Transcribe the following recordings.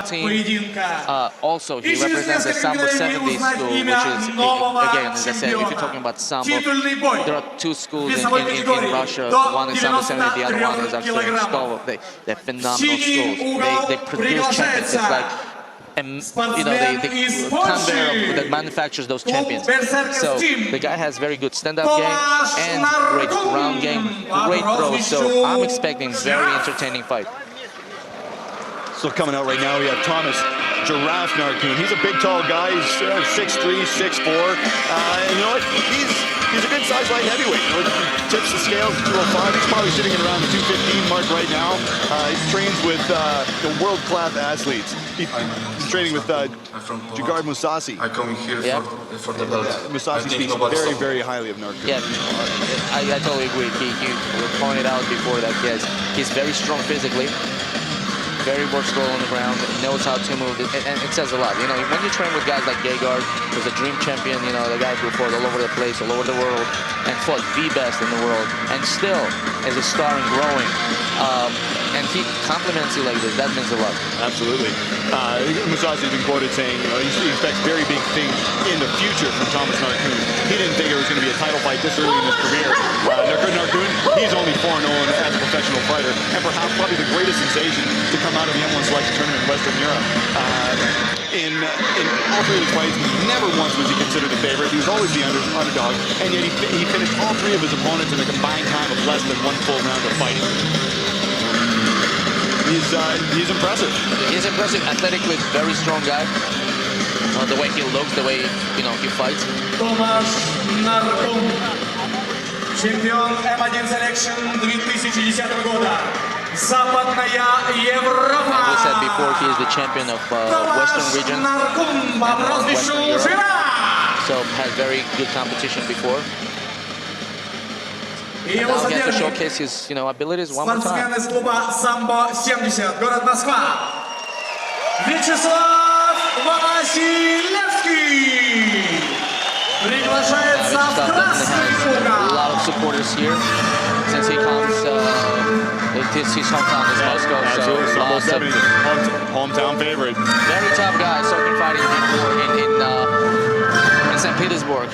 team. Also, he represents the Sambo 70s school, which is, again, as I said, if you're talking about Sambo, there are two schools in Russia. One is Sambo 70, the other one is actually Rostov. They're phenomenal schools. They produce champions. It's like, you know, the conveyor that manufactures those champions. So the guy has very good stand-up game and great ground game, great throws. So I'm expecting very entertaining fight. So coming out right now, we have Thomas Giraffe Narcoon. He's a big, tall guy. He's 6'3", 6'4". And you know what? He's a good size light heavyweight. You know, tips the scales at 205. He's probably sitting at around the 215 mark right now. He trains with the world-class athletes. He's training with Jagard Musasi. I come here for the belt. Musasi speaks very, very highly of Narcoon. Yeah, I totally agree. He pointed out before that he's very strong physically. Very versatile on the ground, knows how to move, and it says a lot. You know, when you train with guys like Gegard, who's a dream champion, you know, the guy who fought all over the place, all over the world, and fought the best in the world, and still is a star and growing. And he compliments you like this. That means a lot. Absolutely. Musasi has been quoted saying, you know, he expects very big things in the future from Thomas Narcoon. He didn't think it was going to be a title fight this early in his career. Narcoon, he's only 4-0 as a professional fighter, and perhaps probably the greatest sensation to come out of the M1 selection tournament in Western Europe. In all three of his fights, never once was he considered a favorite. He was always the underdog, and yet he finished all three of his opponents in a combined time of less than one full round of fighting. He's impressive. He's impressive, athletically, very strong guy. The way he looks, the way, you know, he fights. Tomasz Narkun, чемпион M1 Selection 2010 года. Западная Европа. As we said before, he is the champion of Western region and Western Europe. So had very good competition before. And now he has to showcase his, you know, abilities one more time. Спортсмен из клуба Самбо 70, город Москва. Вячеслав Василевский приглашается в красный угол. A lot of supporters here since he comes. His hometown is Moscow, so lots of hometown favorite. Very tough guy. So been fighting before in St. Petersburg.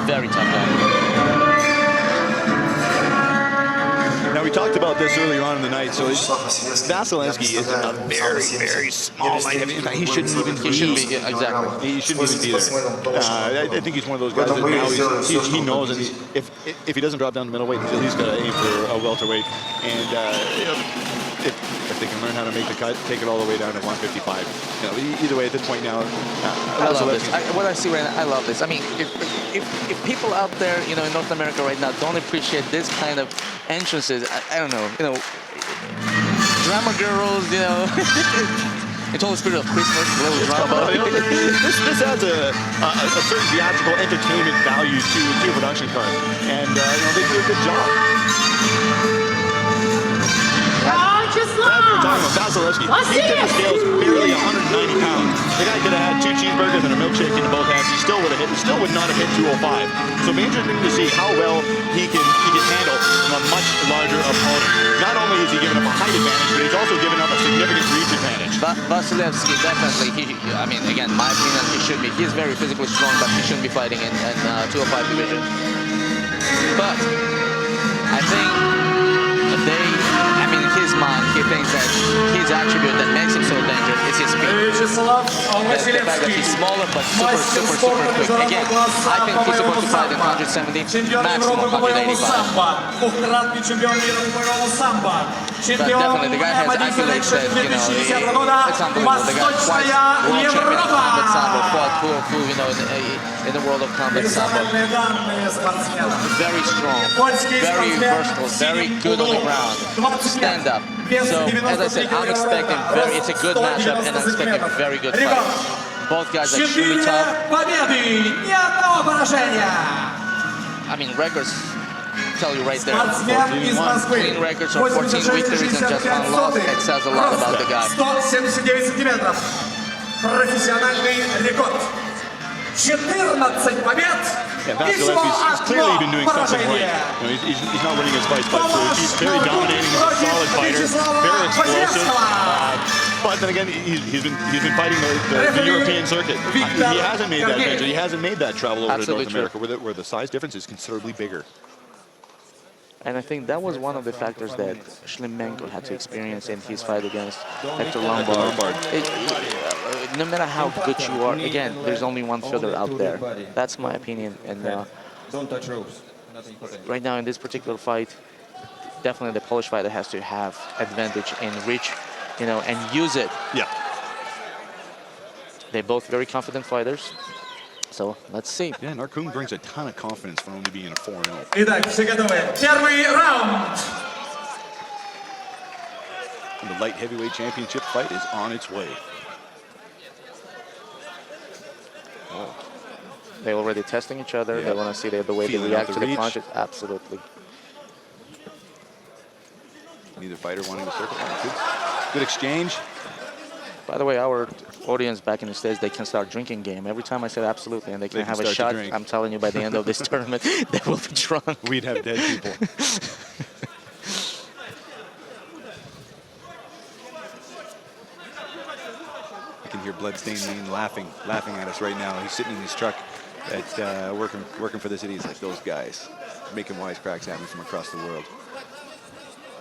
Very tough guy. Now, we talked about this earlier on in the night, so Vasilevsky is a very, very small light heavy. In fact, he shouldn't even be. He shouldn't be, exactly. He shouldn't even be there. I think he's one of those guys that now he knows, and if he doesn't drop down to middleweight, he's at least got to aim for a welterweight. And you know, if they can learn how to make the cut, take it all the way down to 155. You know, either way, at this point now, I love this. What I see right now, I love this. I mean, if people out there, you know, in North America right now don't appreciate this kind of entrances, I don't know, you know, drama girls, you know, it's all the spirit of Christmas, a little drama. This adds a certain theatrical entertainment value to a production card, and you know, they do a good job. Vasilevsky, he tipped the scales barely 190 pounds. The guy could have had 2 cheeseburgers and a milkshake in both hands. He still would not have hit 205. So it'll be interesting to see how well he can handle a much larger opponent. Not only is he giving up a height advantage, but he's also giving up a significant reach advantage. Vasilevsky, definitely, I mean, again, my opinion, he should be. He's very physically strong, but he shouldn't be fighting in 205 division. But I think his mind, he thinks that his attribute that makes him so dangerous is his speed. That's the fact that he's smaller but super quick. Again, I think he's supposed to fight in 170, maximum 185. But definitely, the guy has accolades that, you know, it's unbelievable. The guy twice world champion of combat sambo, fought flew, you know, in the world of combat sambo. Very strong, very versatile, very good on the ground. Stand up. So, as I said, I'm expecting it's a good matchup, and I'm expecting a very good fight. Both guys are extremely tough. I mean, records tell you right there. 14-1 clean records of 14 victories and just 1 loss. It says a lot about the guy. 179 сантиметров. Профессиональный рекорд. 14 побед. Yeah, Vasilevsky's clearly been doing something right. You know, he's not winning his fights, but he's very dominating, he's a solid fighter, very explosive. But then again, he's been fighting the European circuit. He hasn't made that venture. He hasn't made that travel over to North America, where the size difference is considerably bigger. And I think that was one of the factors that Shlemenko had to experience in his fight against Hector Lombard. No matter how good you are, again, there's only one fielder out there. That's my opinion. And Don't touch ropes. right now in this particular fight, definitely the Polish fighter has to have advantage in reach, you know, and use it. Yeah. They're both very confident fighters. So let's see. Yeah, Narkun brings a ton of confidence for only being a 4-0. Итак, все готовы. Первый раунд. And the light heavyweight championship fight is on its way. Oh. They're already testing each other. Yeah. They want to see the way Feeling they react out to the the reach. punches. Absolutely. Neither fighter wanting to circle. Good exchange. By the way, our audience back in the States, they can start drinking game. Every time I said absolutely and they can have a shot, I'm telling you, by the end of this tournament, they will be drunk. We'd have dead people. I can hear Bloodstained Mean laughing at us right now. He's sitting in his truck at working for the city. He's like, those guys making wisecracks at me from across the world.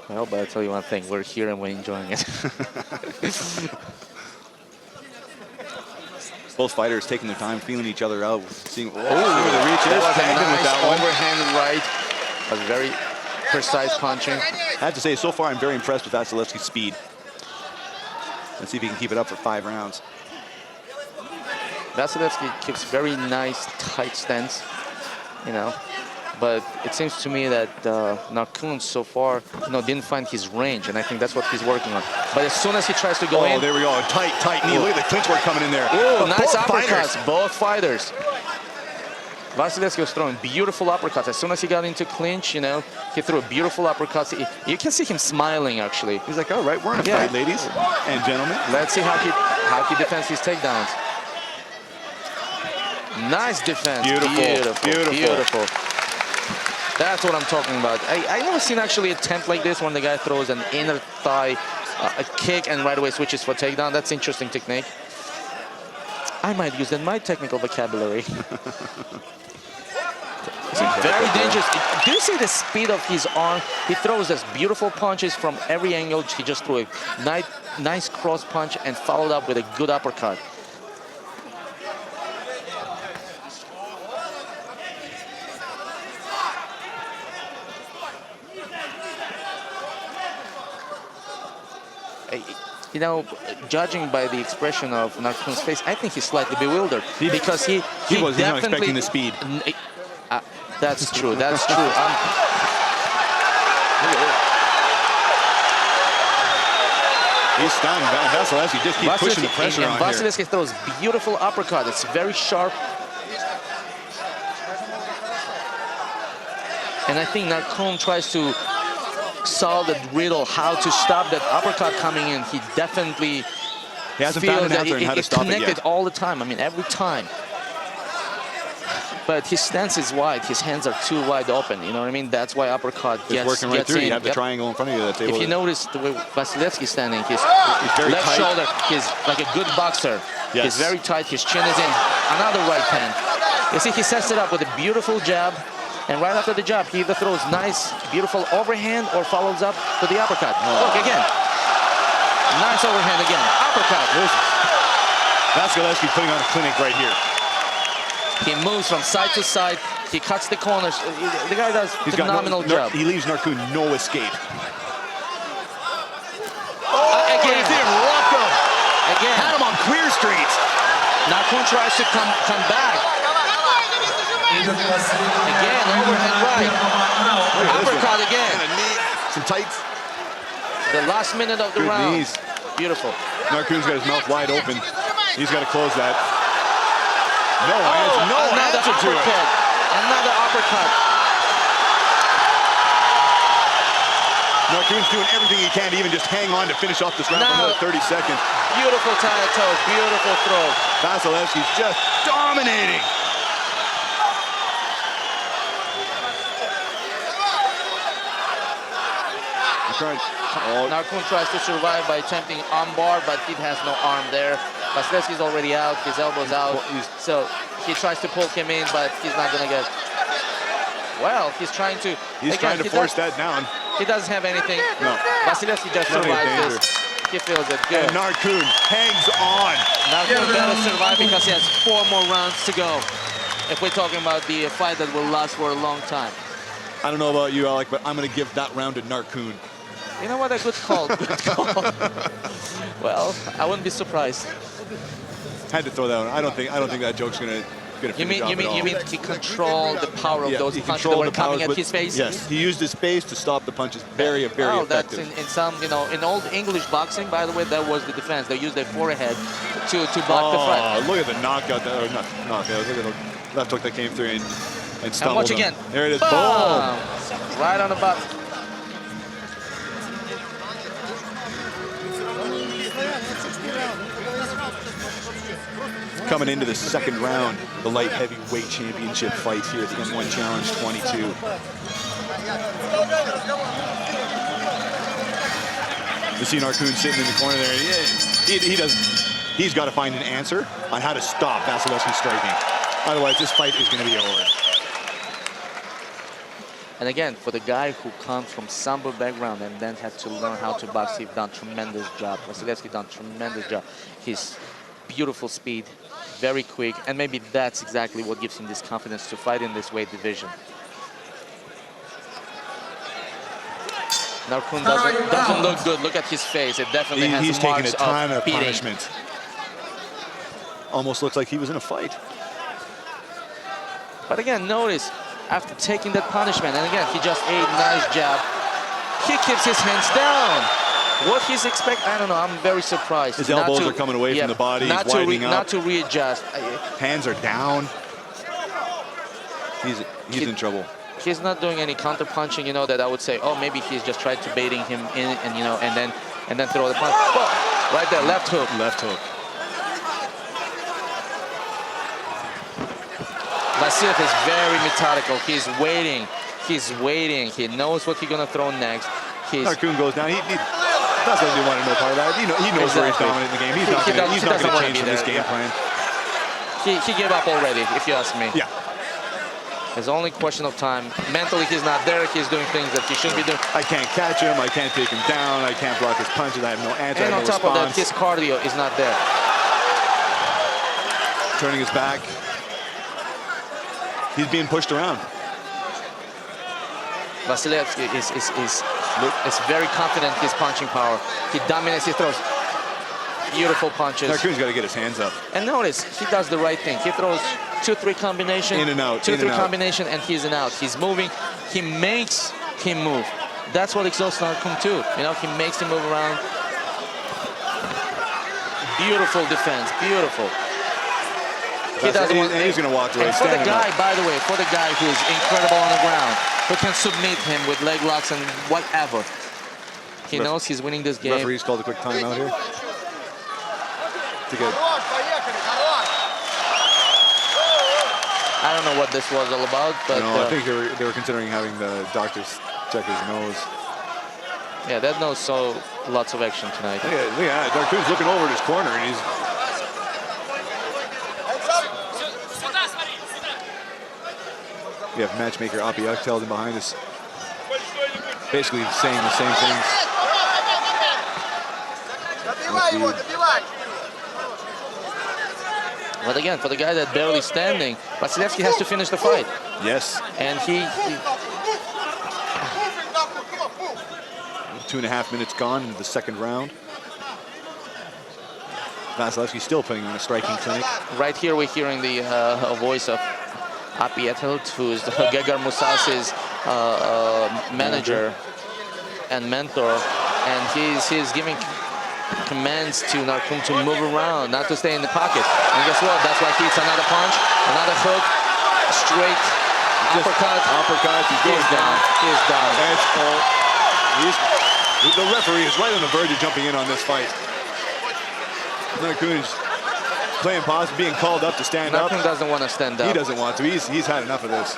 Well, but I'll tell you one thing, we're here and we're enjoying it. Both fighters taking their time, feeling each other out, seeing where the reach is. That was a Tagged him with nice that one. overhand right. A very precise punching. I have to say, so far, I'm very impressed with Vasilevsky's speed. Let's see if he can keep it up for 5 rounds. Vasilevsky keeps very nice, tight stance, you know. But it seems to me that Narkun so far, you know, didn't find his range, and I think that's what he's working on. But as soon as he tries to go in, there we go, tight knee. Look at the clinch work coming in there. Oh, But nice both uppercuts, fighters. both fighters. Vasilevsky was throwing beautiful uppercuts. As soon as he got into clinch, you know, he threw a beautiful uppercut. You can see him smiling, actually. He's like, all right, we're in a fight, ladies and gentlemen. Let's see how he defends his takedowns. Nice defense. Beautiful. That's what I'm talking about. I never seen actually a attempt like this when the guy throws an inner thigh, a kick, and right away switches for takedown. That's interesting technique. I might use that in my technical vocabulary. Very dangerous. Do you see the speed of his arm? He throws these beautiful punches from every angle. He just threw a nice cross punch and followed up with a good uppercut. You know, judging by the expression of Narkun's face, I think he's slightly bewildered because he was not expecting the speed. That's true. That's true. He's stunned. Vasilevsky just keeps pushing the pressure on here. Vasilevsky throws beautiful uppercut. It's very sharp. And I think Narkun tries to solve the riddle how to stop that uppercut coming in. He definitely hasn't feels found an that answer on how to stop it connected yet. all the time. I mean, every time. But his stance is wide. His hands are too wide open. You know what I mean? That's why uppercut It's working right through. in. You have the triangle in front of you. That's able If you to... notice the way Vasilevsky's standing, his very left tight. shoulder, he's like a good boxer. Yes. He's very tight. His chin is in. Another right hand. You see, he sets it up with a beautiful jab. And right after the jab, he either throws nice, beautiful overhand or follows up with the uppercut. Look, again. Nice overhand again. Uppercut. Vasilevsky putting on a clinic right here. He moves from side to side. He cuts the corners. The guy does a phenomenal job. He leaves Narkun no escape. Again. He rocked him. Again. Had him on Queer Street. Narkun tries to come back. Again, overhand right. Uppercut again. Some tights. The last minute of the Good round. knees. Beautiful. Narkun's got his mouth wide open. He's got to close that. No Another answer to it. uppercut. Another uppercut. Narkun's doing everything he can to even just hang on to finish off this round for another 30 seconds. Beautiful tie toes. Beautiful throw. Vasilevsky's just dominating. Narkun tries to survive by attempting armbar, but he has no arm there. Vasilevsky's already out, his elbow's out. So he tries to pull him in, but he's not gonna get. Well, he's trying to. He's trying to force that down. He doesn't have anything. No. Vasilevsky just survived this. He feels it. Good. And Narkun hangs on. Narkun better survive because he has 4 more rounds to go. If we're talking about the fight that will last for a long time. I don't know about you, Alec, but I'm going to give that round to Narkun. You know what? A good call. Good call. Well, I wouldn't be surprised. Had to throw that one. I don't think that joke's going to You mean he controlled the power of those punches that were coming at his face? Yes, he used his face to stop the punches. Very effective. That's in some, in old English boxing, by the way, that was the defense. They used their forehead to block the front. Look at the knockout, or not knockout, look at the left hook that came through and stumbled And watch him. again. There it is, boom! boom! Right on the button. Coming into the second round, the light heavyweight championship fight here at the M1 Challenge 22. You see Narkun sitting in the corner there. He's got to find an answer on how to stop Vasilevsky striking. Otherwise, this fight is going to be over. And again, for the guy who comes from Sambo background and then had to learn how to box, he's done tremendous job. Vasilevsky done tremendous job. His beautiful speed, very quick, and maybe that's exactly what gives him this confidence to fight in this weight division. Narkun doesn't look good. Look at his face. It definitely has He's marks taking a ton of beating. punishment. Almost looks like he was in a fight. But again, notice, after taking that punishment, and again, he just ate nice jab, he keeps his hands down. What he's expecting, I don't know, I'm very surprised. His elbows are coming away from the body, he's widening up. Not to readjust. Hands are down. He's in trouble. He's not doing any counter punching, that I would say, oh, maybe he's just tried to baiting him in and then throw the punch. Oh, right there, left hook. Left hook. Vasiliev is very methodical. He's waiting. He's waiting. He knows what he's gonna throw next. Narkun goes down. He doesn't want to know part of that. He knows where he's dominant in the game. He's not going to change from this game plan. He gave up already, if you ask me. Yeah. It's only a question of time. Mentally, he's not there. He's doing things that he shouldn't be doing. I can't catch him. I can't take him down. I can't block his punches. I have no answer. And on top of that, his cardio is not there. Turning his back. He's being pushed around. Vasilevsky is very confident in his punching power. He dominates his throws. Beautiful punches. Narkun's got to get his hands up. And notice, he does the right thing. He throws 2-3 combination. In and out. 2-3 combination, and he's in out. He's moving. He makes him move. That's what exhausts Narkun too. He makes him move around. Beautiful defense. Beautiful. He's going to walk away. And for the guy, by the way, for the guy who is incredible on the ground, who can submit him with leg locks and whatever, he knows he's winning this game. Referee's called a quick timeout here. I don't know what this was all about, but no, I think they were considering having the doctors check his nose. Yeah, that nose saw lots of action tonight. Look at that. Narkun's looking over at his corner, and he's. We have matchmaker Api Akhtelden behind us, basically saying the same things. But again, for the guy that's barely standing, Vasilevsky has to finish the fight. Yes. And he 2.5 minutes gone into the second round. Vasilevsky still putting on a striking clinic. Right here, we're hearing the voice of Api Akhtelden, who's Gegard Mousasi's manager and mentor, and he's giving commands to Narkun to move around, not to stay in the pocket. And guess what? That's why he hits another punch, another hook, straight uppercut. He's down. He's down. The referee is right on the verge of jumping in on this fight. Narkun's playing pause, being called up to stand up. Narkun doesn't want to stand up. He doesn't want to. He's had enough of this.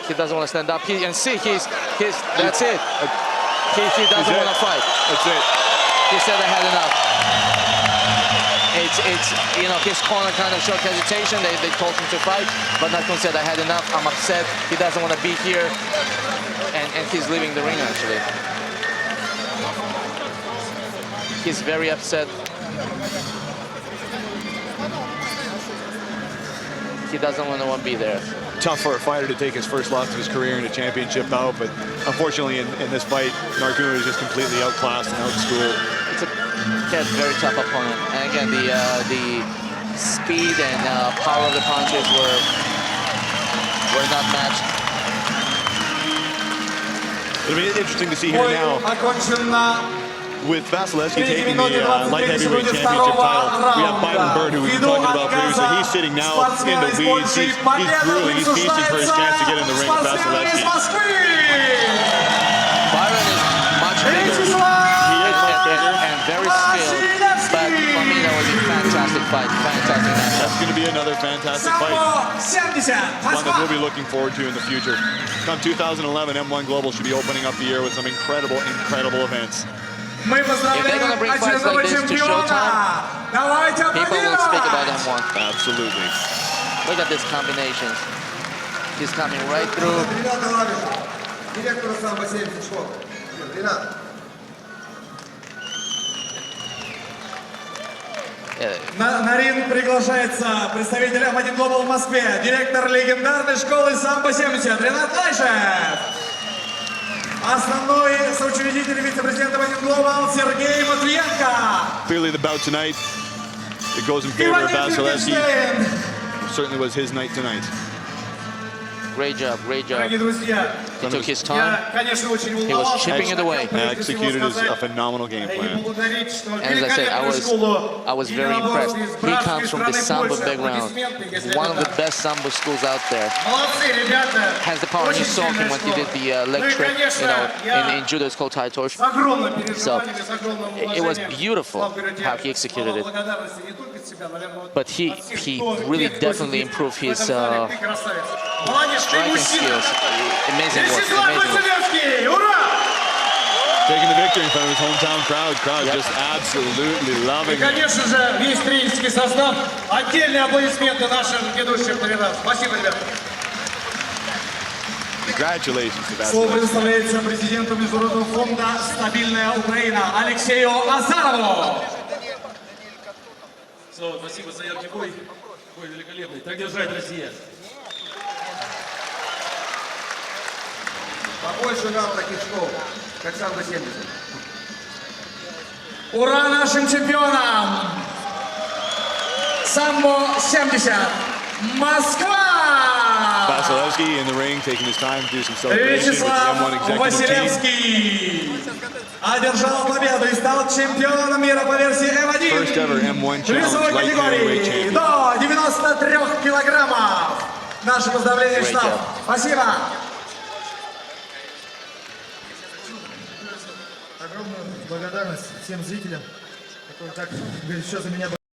He doesn't want to stand up. That's it. He doesn't want to fight. That's it. He said I had enough. It's you know, his corner kind of showed hesitation. They told him to fight, but Narkun said I had enough. I'm upset. He doesn't want to be here, and he's leaving the ring actually. He's very upset. He doesn't want to be there. Tough for a fighter to take his first loss of his career in a championship bout, but unfortunately in this fight, Narkun was just completely outclassed and outschooled. It's a very tough opponent, and again the speed and power of the punches were not matched. It'll be interesting to see here now. With Vasilevsky taking the light heavyweight championship title, we have Byron Bird, who we were talking about previously. He's sitting now in the weeds. He's grueling. He's feasting for his chance to get in the ring with Vasilevsky. Byron is much bigger. He is much bigger and very skilled. But for me, that was a fantastic fight. Fantastic matchup. That's going to be another fantastic fight. One that we'll be looking forward to in the future. Come 2011, M1 Global should be opening up the year with some incredible, incredible events. If they're going to bring fights like this to Showtime, people will speak about M1. Absolutely. Look at this combination. He's coming right through. На ринг приглашается представитель M1 Global в Москве, директор легендарной школы самбо 70 Ренат Лайшев. Основной соучредитель вице-президент M1 Global Сергей Матвиенко. Clearly the bout tonight, it goes in favor of Vasilevsky. Certainly was his night tonight. Great job, great job. Дорогие друзья, He took his time. конечно, очень He was chipping it away. Executed a phenomenal game plan. And as I said, I was very impressed. He comes from the Sambo background, one of the best Sambo schools out there. Has the power. You saw him when he did the leg trick, you know, in judo it's called Tai Torch. So it was beautiful how he executed it. But he really definitely improved his striking skills. Amazing work, amazing work. Taking the victory in front of his hometown crowd. Crowd just absolutely loving it. Конечно же, весь тренерский состав. Отдельные аплодисменты нашим ведущим тренерам. Спасибо, ребята. Congratulations to that. Слово предоставляется президенту Международного фонда «Стабильная Украина» Алексею Азарову. Спасибо за яркий бой. Бой великолепный. Так держать, Россия. Побольше нам таких школ, как самбо 70. Ура нашим чемпионам! Самбо 70. Москва! Vasilevsky in the ring, taking his time to do some celebration with the M1 Вячеслав executive team. Василевский одержал победу и стал чемпионом мира по версии First ever М1 M1 в весовой challenge light heavyweight категории champion. до 93 килограммов. Наше поздравление, штаб. Спасибо. Огромную благодарность всем зрителям, которые так горячо за меня